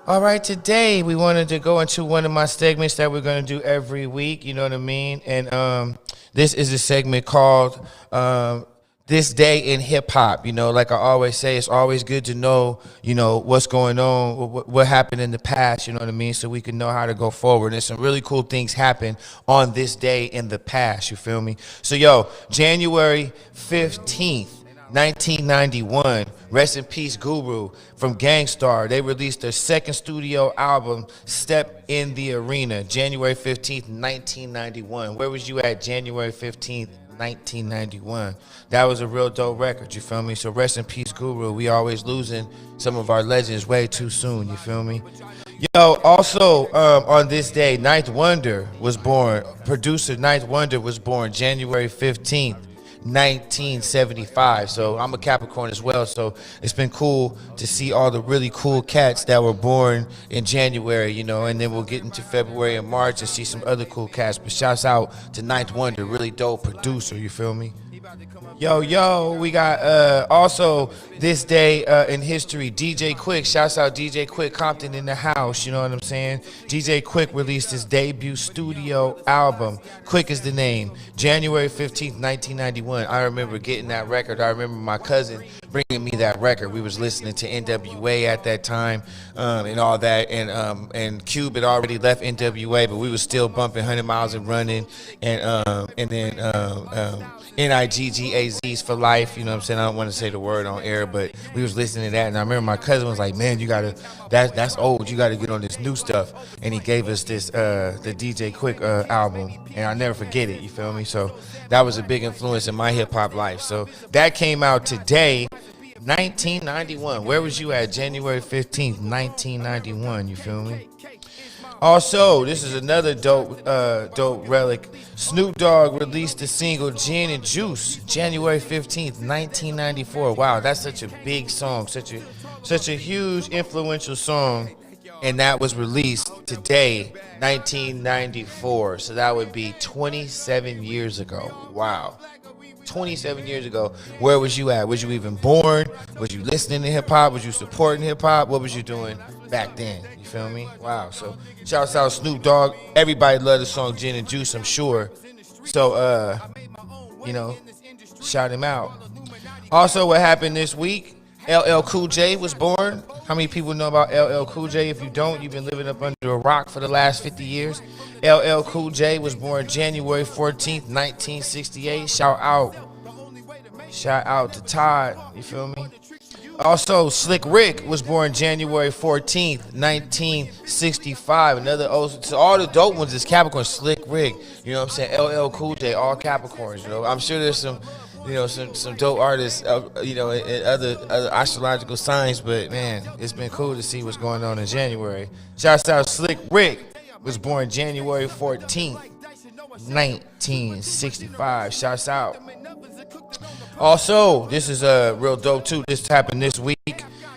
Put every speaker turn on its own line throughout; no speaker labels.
All right, today we wanted to go into one of my segments that we're going to do every week, you know what I mean? And this is a segment called This Day in Hip Hop. You know, like I always say, it's always good to know, you know, what's going on, what happened in the past, you know what I mean? So we can know how to go forward. And some really cool things happen on this day in the past, you feel me? So, yo, January 15th. 1991, rest in peace Guru from Gangstar. They released their second studio album, Step in the Arena, January 15th, 1991. Where was you at January 15th, 1991? That was a real dope record, you feel me? So rest in peace Guru. We always losing some of our legends way too soon, you feel me? Yo, also on this day, Ninth Wonder was born. Producer Ninth Wonder was born January 15th. 1975. So I'm a Capricorn as well, so it's been cool to see all the really cool cats that were born in January, you know, and then we'll get into February and March and see some other cool cats. But shouts out to Ninth Wonder, really dope producer, you feel me? Yo, we got also this day in history, DJ Quick. Shouts out DJ Quick Compton in the house, you know what I'm saying? DJ Quick released his debut studio album, Quick is the Name, January 15th, 1991. I remember getting that record. I remember my cousin bringing me that record. We was listening to NWA at that time and all that, and Cube had already left NWA, but we was still bumping 100 Miles and Running, and then NIGGAZs for life, you know what I'm saying? I don't want to say the word on air, but we was listening to that, and I remember my cousin was like, man, you gotta, that's old, you gotta get on this new stuff, and he gave us this, the DJ Quick album, and I'll never forget it, you feel me? So that was a big influence in my hip-hop life. So that came out today, 1991. Where was you at January 15th, 1991, you feel me? Also, this is another dope relic. Snoop Dogg released the single Gin and Juice, January 15th, 1994. Wow, that's such a big song, such a huge influential song, and that was released today, 1994. So that would be 27 years ago. Wow. 27 years ago. Where was you at? Was you even born? Was you listening to hip hop? Was you supporting hip hop? What was you doing back then? You feel me? Wow. So shouts out Snoop Dogg. Everybody loved the song Gin and Juice, I'm sure. So you know, shout him out. Also, what happened this week? LL Cool J was born. How many people know about LL Cool J? If you don't, you've been living up under a rock for the last 50 years. LL Cool J was born January 14th, 1968. Shout out to Todd, you feel me? Also, Slick Rick was born January 14th, 1965. Another old, so all the dope ones is Capricorn. Slick Rick, you know what I'm saying? LL Cool J, all Capricorns, you know. I'm sure there's some, you know, some dope artists, you know, in other astrological signs, but man, it's been cool to see what's going on in January. Shouts out Slick Rick, was born January 14th, 1965. Shouts out. Also, this is real dope too. This happened this week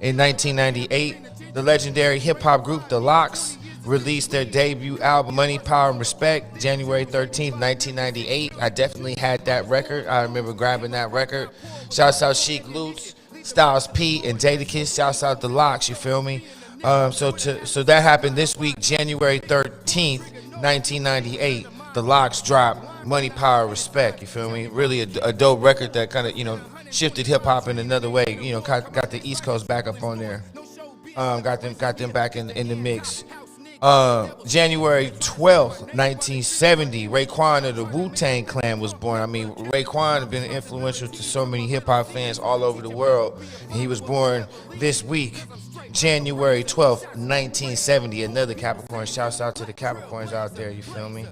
in 1998. The legendary hip-hop group The Lox released their debut album Money, Power, and Respect January 13th, 1998. I definitely had that record. I remember grabbing that record. Shouts out Chic Lutz, Styles P, and Jadakiss. Shouts out The Lox, you feel me? So that happened this week, January 13th, 1998. The Lox dropped Money, Power, Respect, you feel me? Really a dope record that kind of, you know, shifted hip-hop in another way. You know, got the East Coast back up on there. Got them back in the mix. January 12th, 1970, Raekwon of the Wu-Tang Clan was born. I mean, Raekwon has been influential to so many hip-hop fans all over the world. And he was born this week, January 12th, 1970. Another Capricorn. Shouts out to the Capricorns out there, you feel me?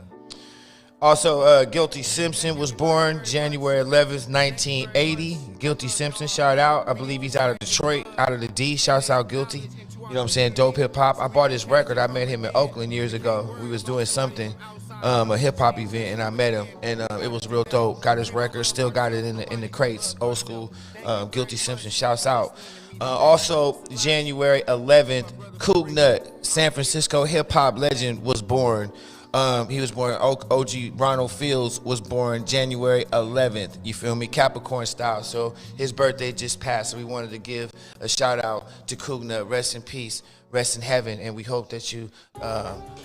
Also, Guilty Simpson was born January 11th, 1980. Guilty Simpson, shout out. I believe he's out of Detroit, out of the D. Shouts out Guilty. You know what I'm saying? Dope hip hop. I bought his record. I met him in Oakland years ago. We was doing something, a hip hop event, and I met him, and it was real dope. Got his record, still got it in the crates. Old school. Guilty Simpson, shouts out. Also, January 11th, Coog Nut, San Francisco hip hop legend, was born. He was born, OG Ronald Fields was born January 11th, you feel me, Capricorn style. So his birthday just passed, so we wanted to give a shout out to Coog Nut. Rest in peace, rest in heaven, and we hope that you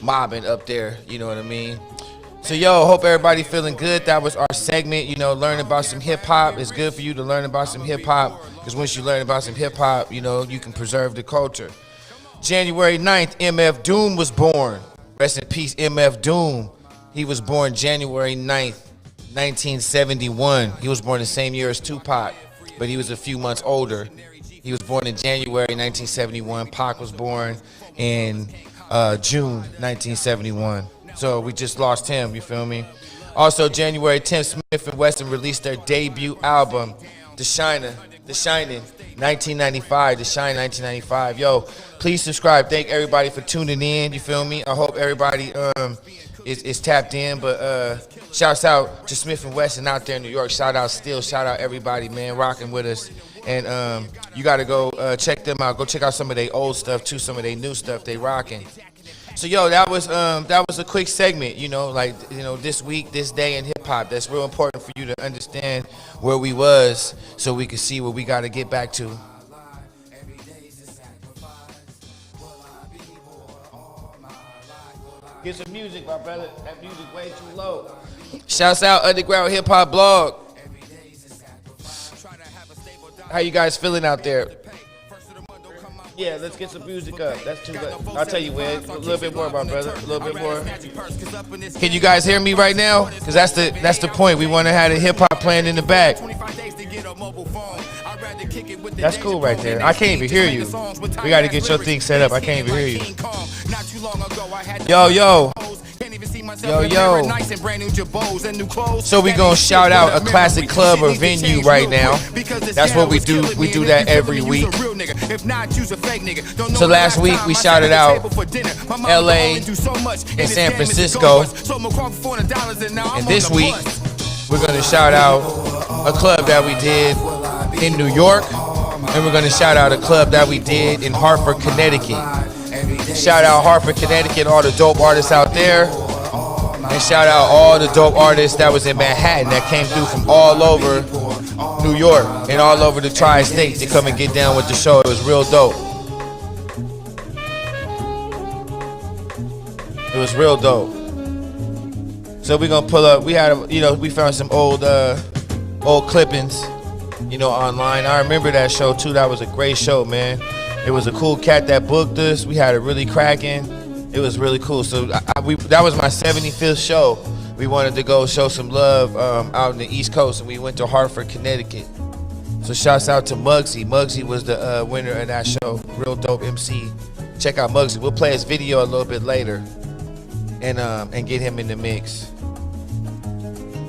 mobbing up there, you know what I mean? So yo, hope everybody feeling good. That was our segment, you know, learn about some hip hop. It's good for you to learn about some hip hop, because once you learn about some hip hop, you know, you can preserve the culture. January 9th, MF Doom was born. Rest in peace, MF Doom. He was born January 9th, 1971. He was born the same year as Tupac, but he was a few months older. He was born in January 1971. Pac was born in June 1971. So we just lost him, you feel me? Also, January 10th, Smith & Wesson released their debut album, The Shining, 1995, The Shine 1995. Yo, please subscribe. Thank everybody for tuning in, you feel me? I hope everybody is tapped in, but shouts out to Smith & Wesson out there in New York. Shout out Still, shout out everybody, man, rocking with us. And you got to go check them out. Go check out some of their old stuff, too, some of their new stuff they rocking. So yo, that was a quick segment, you know, like, you know, this week, this day in hip hop. That's real important for you to understand where we was, so we can see what we got to get back to. Get some music, my brother. That music way too low. Shouts out Underground Hip Hop Blog. How you guys feeling out there? Yeah, let's get some music up. That's too good. I'll tell you when. A little bit more, my brother. A little bit more. Can you guys hear me right now? Because that's the point. We want to have the hip hop playing in the back. That's cool right there. I can't even hear you. We got to get your thing set up. I can't even hear you. Yo. So we gonna shout out a classic club or venue right now. That's what we do. We do that every week. So last week we shouted out LA and San Francisco. And this week we're gonna shout out a club that we did in New York. And we're gonna shout out a club that we did in Hartford, Connecticut. Shout out Hartford, Connecticut, all the dope artists out there. And shout out all the dope artists that was in Manhattan that came through from all over New York and all over the tri-state to come and get down with the show. It was real dope. It was real dope. So we're gonna pull up. We had, we found some old clippings, online. I remember that show too. That was a great show, man. It was a cool cat that booked us. We had it really cracking. It was really cool. So that was my 75th show. We wanted to go show some love out in the East Coast, and we went to Hartford, Connecticut. So shouts out to Muggsy. Muggsy was the winner of that show. Real dope MC. Check out Muggsy. We'll play his video a little bit later, and get him in the mix.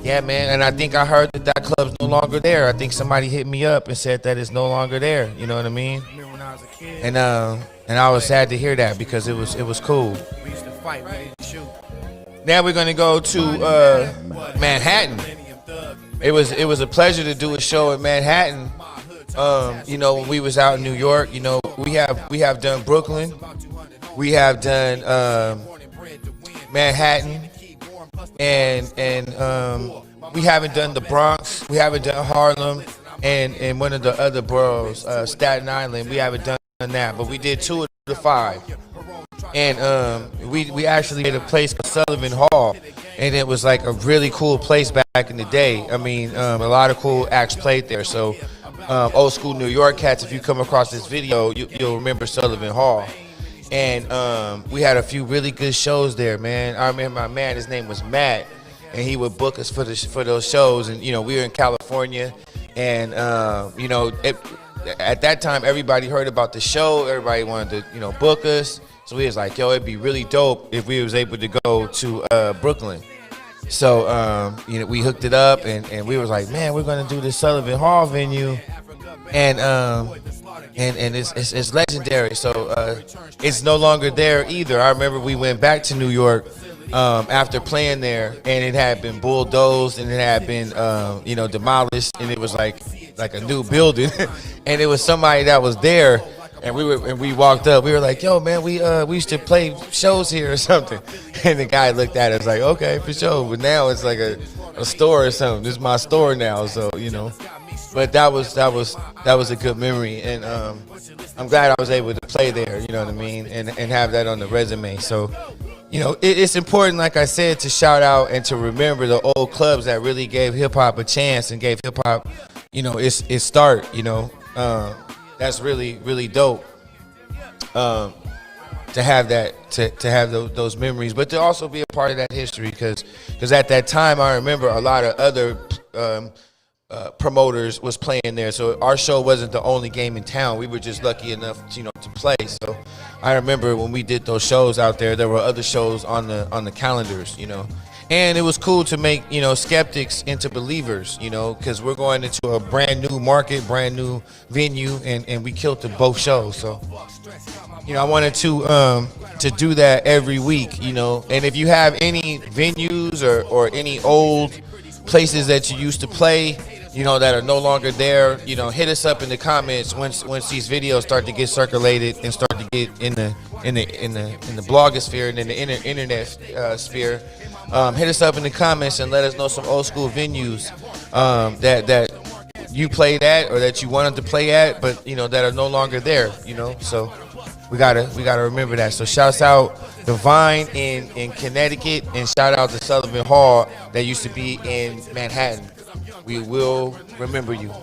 Yeah, man. And I think I heard that club's no longer there. I think somebody hit me up and said that it's no longer there. You know what I mean?
Remember when I was a kid?
And I was sad to hear that, because it was cool.
We used to fight, we used to shoot.
Now we're gonna go to Manhattan. It was a pleasure to do a show in Manhattan. When we was out in New York, we have done Brooklyn, we have done Manhattan, and we haven't done the Bronx, we haven't done Harlem, and one of the other boroughs, Staten Island. We haven't done that, but we did 2 of the 5. And we actually did a place called Sullivan Hall, and it was like a really cool place back in the day. I mean, a lot of cool acts played there. So old school New York cats, if you come across this video, you'll remember Sullivan Hall. And we had a few really good shows there, man. I remember my man, his name was Matt, and he would book us for those shows. And we were in California, and at that time everybody heard about the show. Everybody wanted to book us. So we was like, yo, it'd be really dope if we was able to go to Brooklyn. So we hooked it up, and we was like, man, we're gonna do this Sullivan Hall venue, and it's legendary. So it's no longer there either. I remember we went back to New York after playing there, and it had been bulldozed, and it had been demolished, and it was like a new building. And it was somebody that was there. And we walked up. We were like, "Yo, man, we used to play shows here or something." And the guy looked at us like, "Okay, for sure." But now it's like a store or something. This is my store now, so But that was a good memory, and I'm glad I was able to play there. You know what I mean, and have that on the resume. So, you know, it's important, like I said, to shout out and to remember the old clubs that really gave hip hop a chance and gave hip hop, you know, its start. You know, that's really dope. To have that, to have those memories, but to also be a part of that history, because at that time I remember a lot of other promoters was playing there, so our show wasn't the only game in town. We were just lucky enough, you know, to play. So I remember when we did those shows out there were other shows on the calendars, you know. And it was cool to make, you know, skeptics into believers, you know, because we're going into a brand new market, brand new venue, and we killed both shows. So, you know, I wanted to do that every week, you know. And if you have any venues or any old places that you used to play, you know, that are no longer there, you know, hit us up in the comments once these videos start to get circulated and start to get in the blogosphere and in the internet sphere. Hit us up in the comments and let us know some old school venues that you played at or that you wanted to play at, but you know, that are no longer there. You know, so we gotta remember that. So shouts out the Vine in Connecticut, and shout out to Sullivan Hall that used to be in Manhattan. We will remember you.